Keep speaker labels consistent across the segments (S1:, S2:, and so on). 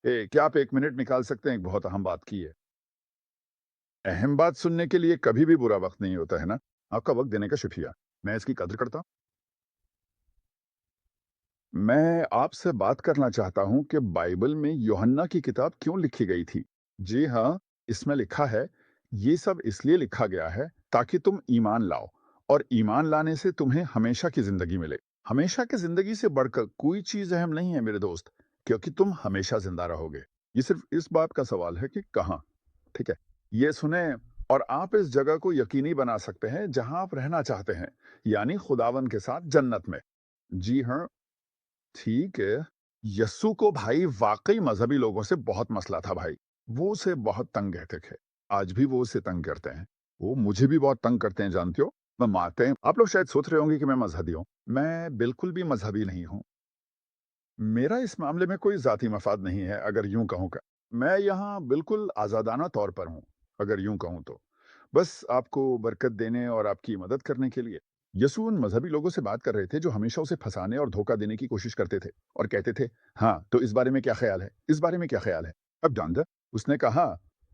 S1: क्या आप 1 मिनट निकाल सकते हैं? एक बहुत अहम बात की है। अहम बात सुनने के लिए कभी भी बुरा वक्त नहीं होता है ना। आपका वक्त देने का शुक्रिया, मैं इसकी कद्र करता हूँ। मैं आपसे बात करना चाहता हूँ कि बाइबल में यूहन्ना की किताब क्यों लिखी गई थी। जी हाँ, इसमें लिखा है, ये सब इसलिए लिखा गया है ताकि तुम ईमान लाओ, और ईमान लाने से तुम्हें हमेशा की जिंदगी मिले। हमेशा की जिंदगी से बढ़कर कोई चीज अहम नहीं है मेरे दोस्त, क्योंकि तुम हमेशा जिंदा रहोगे। ये सिर्फ इस बात का सवाल है कि कहाँ। ठीक है, ये सुने, और आप इस जगह को यकीनी बना सकते हैं जहां आप रहना चाहते हैं, यानी खुदावन के साथ जन्नत में। जी हाँ, ठीक है। यस्सु को भाई वाकई मजहबी लोगों से बहुत मसला था भाई। वो उसे बहुत तंग कहते थे। आज भी वो उसे तंग करते हैं। वो मुझे भी बहुत तंग करते हैं, जानते हो। मैं मानते हैं, आप लोग शायद सोच रहे होंगे कि मैं मजहबी हूँ। मैं बिल्कुल भी मजहबी नहीं हूँ। मेरा इस मामले में कोई ज़ाती मफ़ाद नहीं है, अगर यूँ कहूँ का। मैं यहाँ बिल्कुल आज़ादाना तौर पर हूँ, अगर यूँ कहूँ तो। बस आपको बरकत देने और आपकी मदद करने के लिए। यीशु उन मज़हबी लोगों से बात कर रहे थे जो हमेशा उसे फँसाने और धोखा देने की कोशिश करते थे और कहते थे, "हाँ, तो इस बारे में क्या ख़्याल है? इस बारे में क्या ख़्याल है?" अब जानदा, उसने कहा,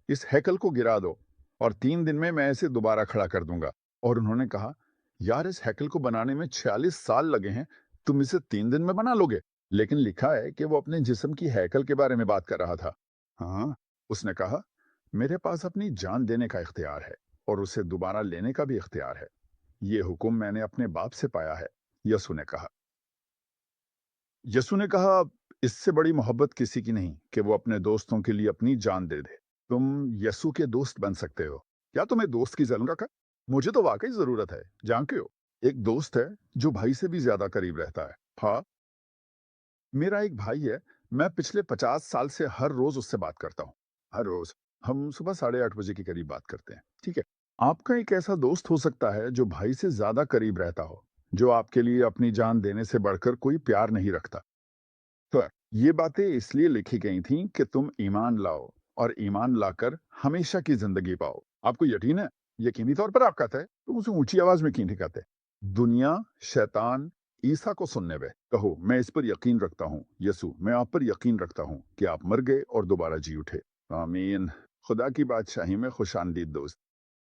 S1: "इस हैकल को गिरा दो और 3 दिन में मैं इसे दोबारा खड़ा कर दूँगा।" और उन्होंने कहा, "यार, इस हैकल को बनाने में 46 साल लगे हैं, तुम इसे 3 दिन में बना लोगे?" लेकिन लिखा है कि वो अपने जिस्म की हैकल के बारे में बात कर रहा था। हाँ, उसने कहा, मेरे पास अपनी जान देने का इख्तियार है और उसे दोबारा लेने का भी इख्तियार है। ये हुक्म मैंने अपने बाप से पाया है। यसु ने कहा। यसु ने कहा, इससे बड़ी मोहब्बत किसी की नहीं कि वो अपने दोस्तों के लिए अपनी जान दे दे। तुम यसु के दोस्त बन सकते हो। क्या तुम्हें दोस्त की जरूरत है? मुझे तो वाकई जरूरत है। जानते हो, एक दोस्त है जो भाई से भी ज्यादा करीब रहता है। हाँ, मेरा एक भाई है। मैं पिछले 50 साल से हर रोज उससे बात करता हूँ। हर रोज हम सुबह 8:30 बजे के करीब बात करते हैं। ठीक है, आपका एक ऐसा दोस्त हो सकता है जो भाई से ज्यादा करीब रहता हो, जो आपके लिए अपनी जान देने से बढ़कर कोई प्यार नहीं रखता। तो ये बातें इसलिए लिखी गई थीं कि तुम ईमान लाओ, और ईमान लाकर हमेशा की जिंदगी पाओ। आपको यकीन है? यकीनी तौर पर आप कहते हैं, तुम उसे ऊंची आवाज में क्यों नहीं कहते? दुनिया, शैतान, ईसा को सुनने वे कहो, मैं इस पर यकीन रखता हूँ। यसु, मैं आप पर यकीन रखता हूँ कि आप मर गए और दोबारा जी उठे। आमीन। खुदा की बादशाही में खुश आमदीद दोस्त।